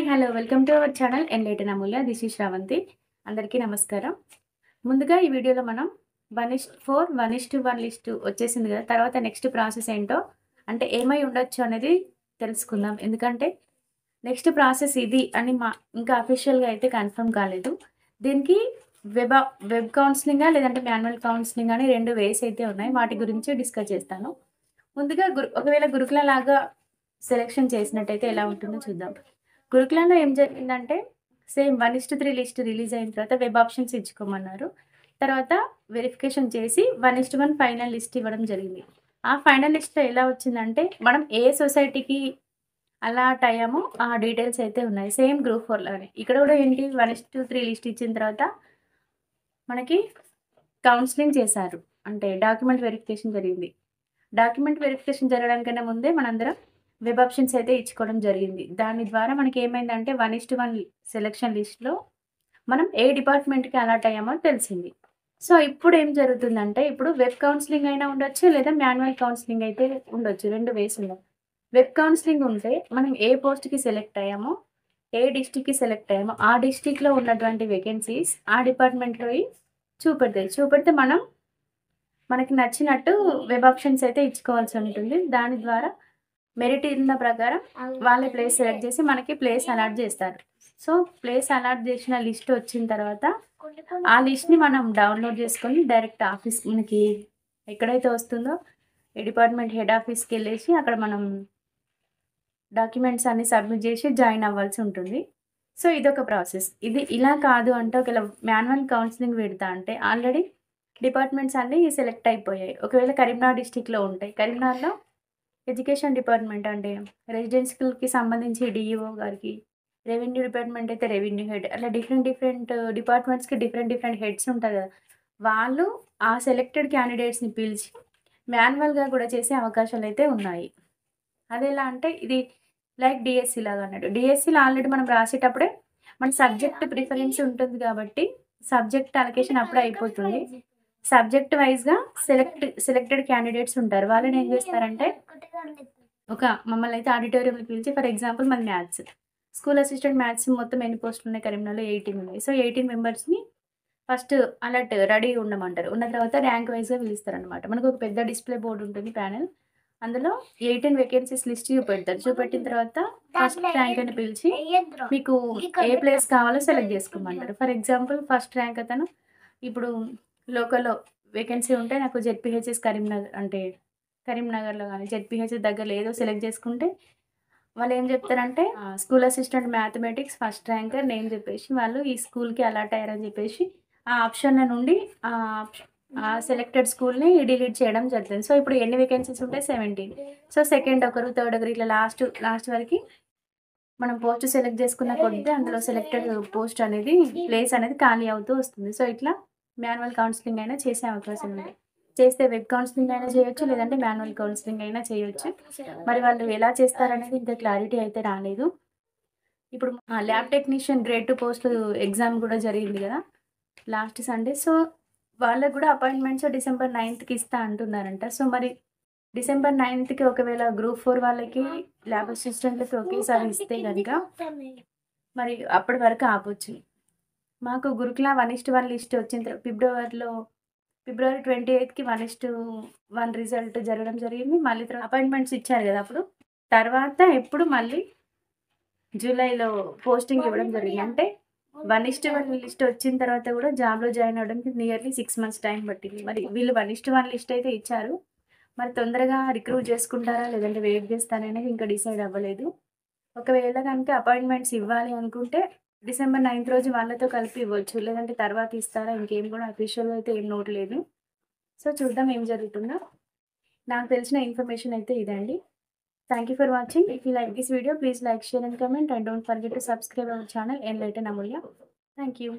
Hello. Welcome to our channel enlighten Amulya. This is Sravanthi. అందరికీ నమస్కారం. ముందుగా ఈ వీడియోలో మనం 1:4, 1:1 వచ్చేసింది కదా! తర్వాత నెక్స్ట్ ప్రాసెస్ ఏంటో అంటే ఏమై ఉండొచ్చు అనేది తెలుసుకుందాం. ఎందుకంటే నెక్స్ట్ ప్రాసెస్ ఇది అని ఇంకా అఫీషియల్‌గా అయితే కన్ఫర్మ్ కాలేదు. దీనికి వెబ్ కౌన్సెలింగా లేదంటే మాన్యువల్ కౌన్సెలింగ్ అని 2 వేస్ అయితే ఉన్నాయి. వాటి గురించి డిస్కస్ చేస్తాను. ముందుగా ఒకవేళ గురుకుల లాగా సెలక్షన్ చేసినట్టయితే ఎలా ఉంటుందో చూద్దాం. గురుకులంలో ఏం జరిగిందంటే సేమ్ 1:3 లిస్ట్ రిలీజ్ అయిన తర్వాత వెబ్ ఆప్షన్స్ ఇచ్చుకోమన్నారు. తర్వాత వెరిఫికేషన్ చేసి 1:1 ఫైనల్ లిస్ట్ ఇవ్వడం జరిగింది. ఆ ఫైనల్ లిస్ట్‌లో ఎలా వచ్చిందంటే మనం ఏ సొసైటీకి అలాట్ అయ్యామో ఆ డీటెయిల్స్ అయితే ఉన్నాయి. సేమ్ గ్రూప్ 4 లానే. ఇక్కడ కూడా ఏంటి 1:3 లిస్ట్ ఇచ్చిన తర్వాత మనకి కౌన్సెలింగ్ చేశారు. అంటే డాక్యుమెంట్ వెరిఫికేషన్ జరిగింది. డాక్యుమెంట్ వెరిఫికేషన్ జరగడానికన్నా ముందే మనందరం వెబ్ ఆప్షన్స్ అయితే ఇచ్చుకోవడం జరిగింది. దాని ద్వారా మనకేమైందంటే 1:1 సెలక్షన్ లిస్ట్‌లో మనం ఏ డిపార్ట్‌మెంట్‌కి అలాట్ అయ్యామో తెలిసింది. సో, ఇప్పుడు ఏం జరుగుతుందంటే ఇప్పుడు వెబ్ కౌన్సెలింగ్ అయినా ఉండొచ్చు లేదా మాన్యువల్ కౌన్సెలింగ్ అయితే ఉండొచ్చు. 2 వేస్ ఉన్నాయి. వెబ్ కౌన్సెలింగ్ ఉంటే మనం ఏ పోస్ట్‌కి సెలెక్ట్ అయ్యామో, ఏ డిస్ట్రిక్ట్‌కి సెలెక్ట్ అయ్యామో ఆ డిస్ట్రిక్ట్‌లో ఉన్నటువంటి వేకెన్సీస్ ఆ డిపార్ట్‌మెంట్‌లోయి చూపెడతాయి. చూపెడితే మనకి నచ్చినట్టు వెబ్ ఆప్షన్స్ అయితే ఇచ్చుకోవాల్సి ఉంటుంది. దాని ద్వారా మెరిట్ ఉన్న ప్రకారం వాళ్ళే ప్లేస్ సెలెక్ట్ చేసి మనకి ప్లేస్ అలాట్ చేస్తారు. సో, ప్లేస్ అలాట్ చేసిన లిస్ట్ వచ్చిన తర్వాత ఆ లిస్ట్‌ని మనం డౌన్‌లోడ్ చేసుకొని డైరెక్ట్ మనకి ఎక్కడైతే వస్తుందో ఈ డిపార్ట్మెంట్ హెడ్ ఆఫీస్‌కెళ్ళేసి అక్కడ మనం డాక్యుమెంట్స్ అన్నీ సబ్మిట్ చేసి జాయిన్ అవ్వాల్సి ఉంటుంది. సో, ఇదొక ప్రాసెస్. ఇది ఇలా కాదు అంటే ఒకవేళ మాన్యువల్ కౌన్సెలింగ్ పెడతా అంటే ఆల్రెడీ డిపార్ట్మెంట్స్ అన్నీ సెలెక్ట్ అయిపోయాయి. ఒకవేళ కరీంనగర్ డిస్ట్రిక్ట్‌లో ఉంటాయి. కరీంనగర్‌లో ఎడ్యుకేషన్ డిపార్ట్మెంట్ అంటే రెసిడెన్షియల్‌కి సంబంధించి డీఈఓ గారికి, రెవెన్యూ డిపార్ట్మెంట్ అయితే రెవెన్యూ హెడ్ అట్లా డిఫరెంట్ డిపార్ట్మెంట్స్‌కి డిఫరెంట్ హెడ్స్ ఉంటారు కదా! వాళ్ళు ఆ సెలెక్టెడ్ క్యాండిడేట్స్‌ని పిలిచి మాన్యువల్‌గా కూడా చేసే అవకాశాలైతే ఉన్నాయి. అదెలా అంటే ఇది లైక్ డీఎస్సీ లాగా అన్నట్టు. డీఎస్సీలో ఆల్రెడీ మనం రాసేటప్పుడే మన సబ్జెక్ట్ ప్రిఫరెన్స్ ఉంటుంది కాబట్టి సబ్జెక్ట్ అలొకేషన్ అప్పుడే అయిపోతుంది. సబ్జెక్ట్ వైస్‌గా సెలెక్టెడ్ క్యాండిడేట్స్ ఉంటారు. వాళ్ళని ఏం చేస్తారంటే మమ్మల్ని అయితే ఆడిటోరియంలో పిలిచి ఫర్ ఎగ్జాంపుల్ మాది మ్యాథ్స్. స్కూల్ అసిస్టెంట్ మ్యాథ్స్ మొత్తం ఎన్ని పోస్టులు ఉన్నాయి కరీంనగర్‌లో 18 ఉన్నాయి. సో, 18 మెంబర్స్‌ని ఫస్ట్ అలర్ట్ రెడీగా ఉండమంటారు. ఉన్న తర్వాత ర్యాంక్ వైస్‌గా పిలుస్తారనమాట. మనకు ఒక పెద్ద డిస్‌ప్లే బోర్డ్ ఉంటుంది ప్యానెల్. అందులో 18 వేకెన్సీస్ లిస్ట్ చూపెడతారు. చూపెట్టిన తర్వాత ఫస్ట్ ర్యాంక్ అని పిలిచి మీకు ఏ ప్లేస్ కావాలో సెలెక్ట్ చేసుకోమంటారు. ఫర్ ఎగ్జాంపుల్ ఫస్ట్ ర్యాంక్ అతను ఇప్పుడు లోకల్‌లో వేకెన్సీ ఉంటే నాకు జెడ్పీహెచ్ఎస్ కరీంనగర్‌లో గాని, జెడ్పీహెచ్ఎస్ దగ్గరలో ఏదో సెలెక్ట్ చేసుకుంటే వాళ్ళేం చెప్తారంటే school assistant mathematics first ranker name చెప్పేసి వాళ్ళు ఈ స్కూల్‌కి అలాట్ అయ్యారని చెప్పేసి ఆ ఆప్షన్‌ల నుండి ఆ సెలెక్టెడ్ స్కూల్‌ని డిలీట్ చేయడం జరుగుతుంది. సో, ఇప్పుడు ఎన్ని వేకెన్సీస్ ఉంటాయి 17. సో, సెకండ్ ఒకరు, థర్డ్ ఒకరు ఇట్లా లాస్ట్ వరకి మనం పోస్ట్ సెలెక్ట్ చేసుకున్న కొద్దీ అందులో సెలెక్టెడ్ పోస్ట్ అనేది ప్లేస్ అనేది ఖాళీ అవుతూ వస్తుంది. సో, ఇట్లా మాన్యువల్ కౌన్సెలింగ్ అయినా చేసే అవకాశం ఉంది. చేస్తే వెబ్ కౌన్సెలింగ్ అయినా చేయొచ్చు. లేదంటే మాన్యువల్ కౌన్సెలింగ్ అయినా చేయొచ్చు. మరి వాళ్ళు ఎలా చేస్తారనేది ఇంకా క్లారిటీ అయితే రాలేదు. ఇప్పుడు lab technician grade 2 post exam కూడా జరిగింది కదా! Last Sunday. సో, వాళ్ళకి కూడా అపాయింట్మెంట్స్ డిసెంబర్ 9థ్‌కి ఇస్తా అంటున్నారంట. సో, మరి డిసెంబర్ 9థ్‌కి ఒకవేళ గ్రూప్ 4 వాళ్ళకి ల్యాబ్ అసిస్టెంట్‌లకి ఒకేసారి ఇస్తే గనుక మరి అప్పటి వరకు ఆపొచ్చు. మాకు గురుకుల 1:1 లిస్ట్ వచ్చిన ఫిబ్రవరి 28కి 1:1 రిజల్ట్ జరగడం జరిగింది. మళ్ళీ తర్వాత అపాయింట్మెంట్స్ ఇచ్చారు కదా! అప్పుడు. తర్వాత ఇప్పుడు మళ్ళీ జూలైలో పోస్టింగ్ ఇవ్వడం జరిగింది. అంటే 1:1 లిస్ట్ వచ్చిన తర్వాత కూడా జాబ్‌లో జాయిన్ అవ్వడానికి నియర్లీ 6 మంత్స్ టైం పట్టింది. మరి వీళ్ళు 1:1 లిస్ట్ అయితే ఇచ్చారు. మరి తొందరగా రిక్రూట్ చేసుకుంటారా? లేదంటే వెయిట్ చేస్తారా అనేది ఇంకా డిసైడ్ అవ్వలేదు. ఒకవేళ గనుక అపాయింట్మెంట్స్ ఇవ్వాలి అనుకుంటే డిసెంబర్ 9థ్ రోజు వాళ్ళతో కలిపి ఇవ్వచ్చు. లేదంటే తర్వాత ఇస్తారా? ఇంకేం కూడా అఫీషియల్‌గా అయితే ఏం నోట్ లేదు. సో, చూద్దాం ఏం జరుగుతుందో. నాకు తెలిసిన ఇన్ఫర్మేషన్ అయితే ఇదండి. Thank you for watching. If you like this video, please like, share and comment, and don't forget to subscribe our channel Enlighten Amulya. Thank you.